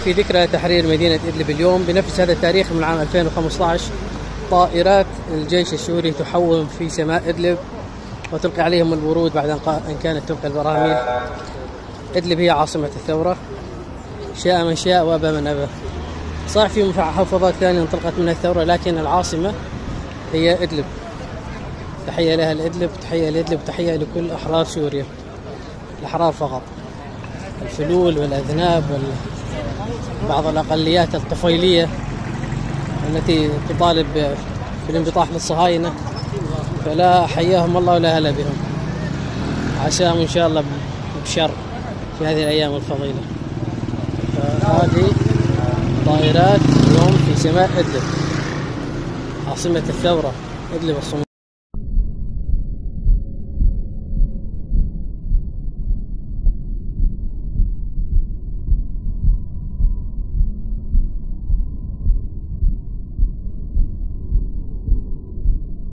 في ذكرى تحرير مدينة إدلب اليوم بنفس هذا التاريخ من عام 2015 طائرات الجيش السوري تحوم في سماء إدلب وتلقي عليهم الورود بعد أن كانت تلقي البراميل. إدلب هي عاصمة الثورة، شاء من شاء وأبى من أبى. صح في محافظات ثانية انطلقت منها الثورة، لكن العاصمة هي إدلب. تحية لها لإدلب، تحية لإدلب، تحية لكل أحرار سوريا، الأحرار فقط، الفلول والأذناب وبعض الأقليات الطفيلية التي تطالب في الانبطاح للصهاينة، فلا حياهم الله ولا هلا بهم، عساهم إن شاء الله بشر في هذه الأيام الفضيلة. فهذه طائرات اليوم في سماء إدلب عاصمة الثورة، إدلب الصومال.